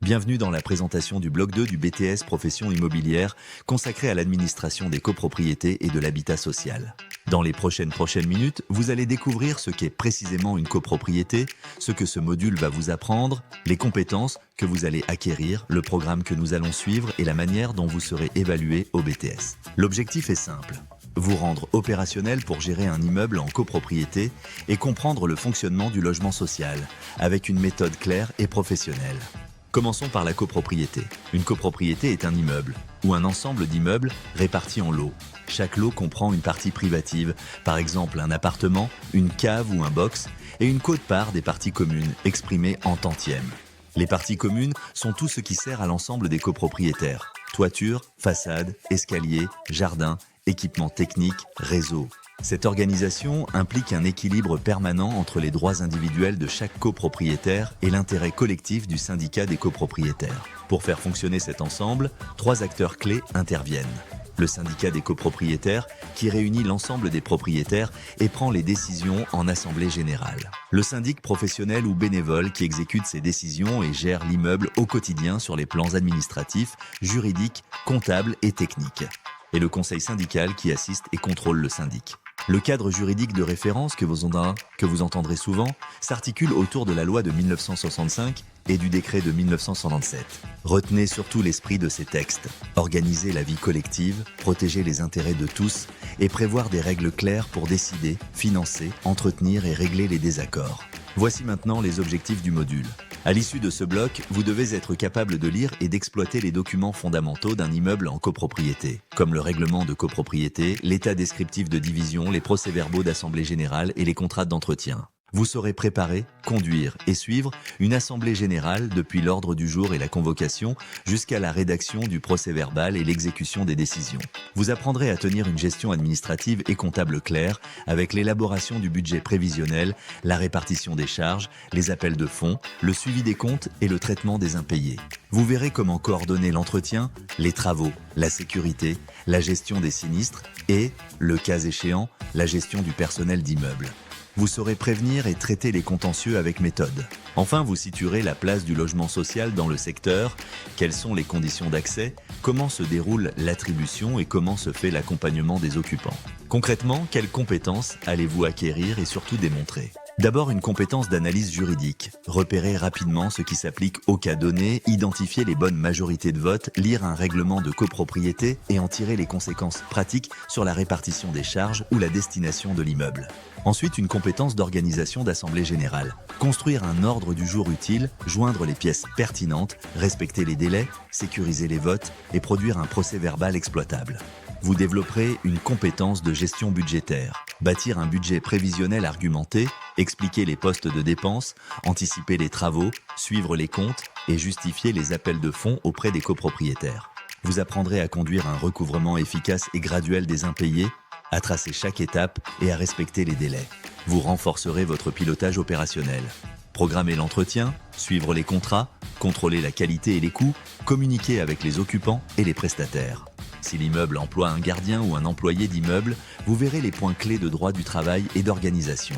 Bienvenue dans la présentation du bloc 2 du BTS Profession immobilière consacré à l'administration des copropriétés et de l'habitat social. Dans les prochaines minutes, vous allez découvrir ce qu'est précisément une copropriété, ce que ce module va vous apprendre, les compétences que vous allez acquérir, le programme que nous allons suivre et la manière dont vous serez évalué au BTS. L'objectif est simple. Vous rendre opérationnel pour gérer un immeuble en copropriété et comprendre le fonctionnement du logement social, avec une méthode claire et professionnelle. Commençons par la copropriété. Une copropriété est un immeuble, ou un ensemble d'immeubles répartis en lots. Chaque lot comprend une partie privative, par exemple un appartement, une cave ou un box, et une quote-part des parties communes, exprimées en tantièmes. Les parties communes sont tout ce qui sert à l'ensemble des copropriétaires. Toiture, façade, escalier, jardin, équipements techniques, réseau. Cette organisation implique un équilibre permanent entre les droits individuels de chaque copropriétaire et l'intérêt collectif du syndicat des copropriétaires. Pour faire fonctionner cet ensemble, 3 acteurs clés interviennent. Le syndicat des copropriétaires, qui réunit l'ensemble des propriétaires et prend les décisions en assemblée générale. Le syndic professionnel ou bénévole qui exécute ces décisions et gère l'immeuble au quotidien sur les plans administratifs, juridiques, comptables et techniques. Et le conseil syndical qui assiste et contrôle le syndic. Le cadre juridique de référence que vous entendrez souvent s'articule autour de la loi de 1965 et du décret de 1997. Retenez surtout l'esprit de ces textes. Organiser la vie collective, protéger les intérêts de tous et prévoir des règles claires pour décider, financer, entretenir et régler les désaccords. Voici maintenant les objectifs du module. À l'issue de ce bloc, vous devez être capable de lire et d'exploiter les documents fondamentaux d'un immeuble en copropriété, comme le règlement de copropriété, l'état descriptif de division, les procès-verbaux d'assemblée générale et les contrats d'entretien. Vous saurez préparer, conduire et suivre une assemblée générale depuis l'ordre du jour et la convocation jusqu'à la rédaction du procès-verbal et l'exécution des décisions. Vous apprendrez à tenir une gestion administrative et comptable claire avec l'élaboration du budget prévisionnel, la répartition des charges, les appels de fonds, le suivi des comptes et le traitement des impayés. Vous verrez comment coordonner l'entretien, les travaux, la sécurité, la gestion des sinistres et, le cas échéant, la gestion du personnel d'immeuble. Vous saurez prévenir et traiter les contentieux avec méthode. Enfin, vous situerez la place du logement social dans le secteur, quelles sont les conditions d'accès, comment se déroule l'attribution et comment se fait l'accompagnement des occupants. Concrètement, quelles compétences allez-vous acquérir et surtout démontrer ? D'abord, une compétence d'analyse juridique. Repérer rapidement ce qui s'applique au cas donné, identifier les bonnes majorités de vote, lire un règlement de copropriété et en tirer les conséquences pratiques sur la répartition des charges ou la destination de l'immeuble. Ensuite, une compétence d'organisation d'assemblée générale. Construire un ordre du jour utile, joindre les pièces pertinentes, respecter les délais, sécuriser les votes et produire un procès-verbal exploitable. Vous développerez une compétence de gestion budgétaire. Bâtir un budget prévisionnel argumenté, expliquer les postes de dépenses, anticiper les travaux, suivre les comptes et justifier les appels de fonds auprès des copropriétaires. Vous apprendrez à conduire un recouvrement efficace et graduel des impayés, à tracer chaque étape et à respecter les délais. Vous renforcerez votre pilotage opérationnel. Programmer l'entretien, suivre les contrats, contrôler la qualité et les coûts, communiquer avec les occupants et les prestataires. Si l'immeuble emploie un gardien ou un employé d'immeuble, vous verrez les points clés de droit du travail et d'organisation.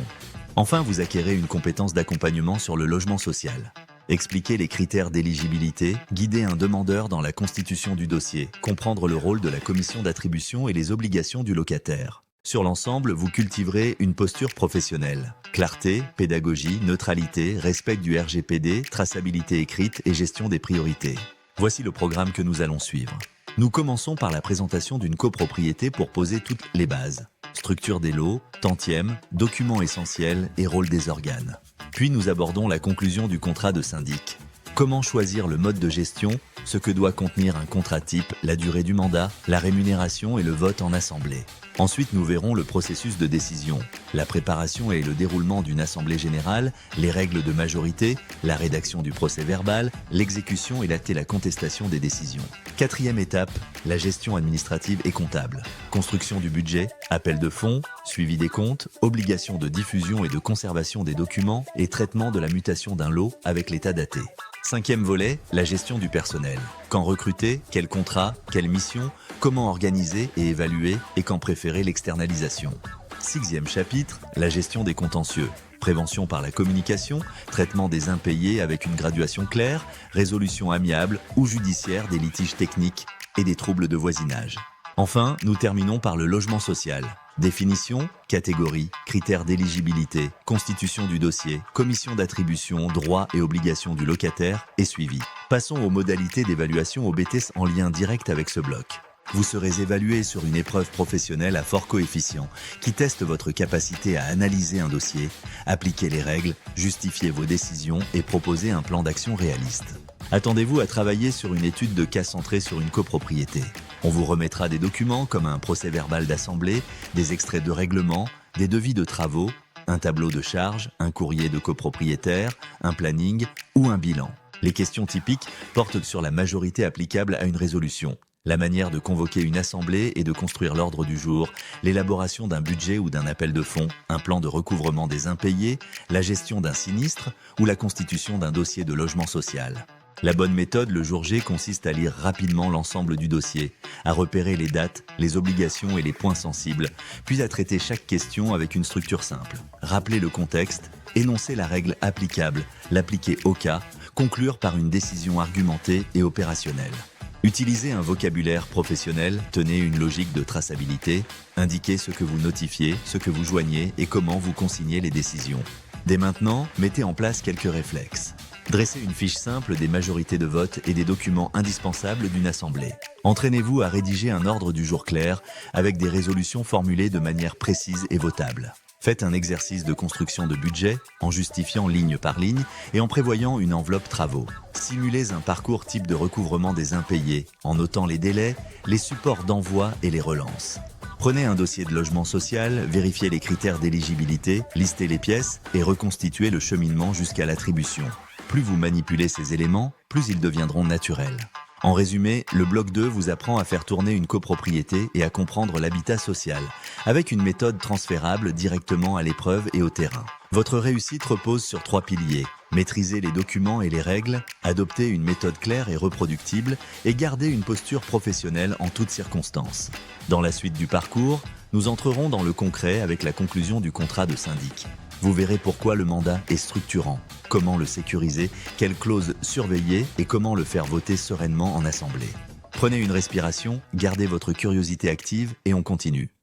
Enfin, vous acquérez une compétence d'accompagnement sur le logement social. Expliquer les critères d'éligibilité, guider un demandeur dans la constitution du dossier, comprendre le rôle de la commission d'attribution et les obligations du locataire. Sur l'ensemble, vous cultiverez une posture professionnelle. Clarté, pédagogie, neutralité, respect du RGPD, traçabilité écrite et gestion des priorités. Voici le programme que nous allons suivre. Nous commençons par la présentation d'une copropriété pour poser toutes les bases. Structure des lots, tantièmes, documents essentiels et rôle des organes. Puis nous abordons la conclusion du contrat de syndic. Comment choisir le mode de gestion, ce que doit contenir un contrat type, la durée du mandat, la rémunération et le vote en assemblée. Ensuite, nous verrons le processus de décision, la préparation et le déroulement d'une assemblée générale, les règles de majorité, la rédaction du procès-verbal, l'exécution et la contestation des décisions. 4e étape, la gestion administrative et comptable. Construction du budget, appel de fonds, suivi des comptes, obligation de diffusion et de conservation des documents et traitement de la mutation d'un lot avec l'état daté. 5e volet, la gestion du personnel. Quand recruter, quel contrat, quelle mission, comment organiser et évaluer et quand préférer l'externalisation. 6e chapitre, la gestion des contentieux. Prévention par la communication, traitement des impayés avec une graduation claire, résolution amiable ou judiciaire des litiges techniques et des troubles de voisinage. Enfin, nous terminons par le logement social. Définition, catégorie, critères d'éligibilité, constitution du dossier, commission d'attribution, droits et obligations du locataire et suivi. Passons aux modalités d'évaluation au BTS en lien direct avec ce bloc. Vous serez évalué sur une épreuve professionnelle à fort coefficient qui teste votre capacité à analyser un dossier, appliquer les règles, justifier vos décisions et proposer un plan d'action réaliste. Attendez-vous à travailler sur une étude de cas centrée sur une copropriété. On vous remettra des documents comme un procès-verbal d'assemblée, des extraits de règlement, des devis de travaux, un tableau de charges, un courrier de copropriétaire, un planning ou un bilan. Les questions typiques portent sur la majorité applicable à une résolution, la manière de convoquer une assemblée et de construire l'ordre du jour, l'élaboration d'un budget ou d'un appel de fonds, un plan de recouvrement des impayés, la gestion d'un sinistre ou la constitution d'un dossier de logement social. La bonne méthode le jour J consiste à lire rapidement l'ensemble du dossier, à repérer les dates, les obligations et les points sensibles, puis à traiter chaque question avec une structure simple. Rappeler le contexte, énoncer la règle applicable, l'appliquer au cas, conclure par une décision argumentée et opérationnelle. Utilisez un vocabulaire professionnel, tenez une logique de traçabilité, indiquez ce que vous notifiez, ce que vous joignez et comment vous consignez les décisions. Dès maintenant, mettez en place quelques réflexes. Dressez une fiche simple des majorités de vote et des documents indispensables d'une assemblée. Entraînez-vous à rédiger un ordre du jour clair avec des résolutions formulées de manière précise et votable. Faites un exercice de construction de budget en justifiant ligne par ligne et en prévoyant une enveloppe travaux. Simulez un parcours type de recouvrement des impayés en notant les délais, les supports d'envoi et les relances. Prenez un dossier de logement social, vérifiez les critères d'éligibilité, listez les pièces et reconstituez le cheminement jusqu'à l'attribution. Plus vous manipulez ces éléments, plus ils deviendront naturels. En résumé, le bloc 2 vous apprend à faire tourner une copropriété et à comprendre l'habitat social, avec une méthode transférable directement à l'épreuve et au terrain. Votre réussite repose sur 3 piliers. Maîtriser les documents et les règles, adopter une méthode claire et reproductible et garder une posture professionnelle en toutes circonstances. Dans la suite du parcours, nous entrerons dans le concret avec la conclusion du contrat de syndic. Vous verrez pourquoi le mandat est structurant, comment le sécuriser, quelles clauses surveiller et comment le faire voter sereinement en assemblée. Prenez une respiration, gardez votre curiosité active et on continue.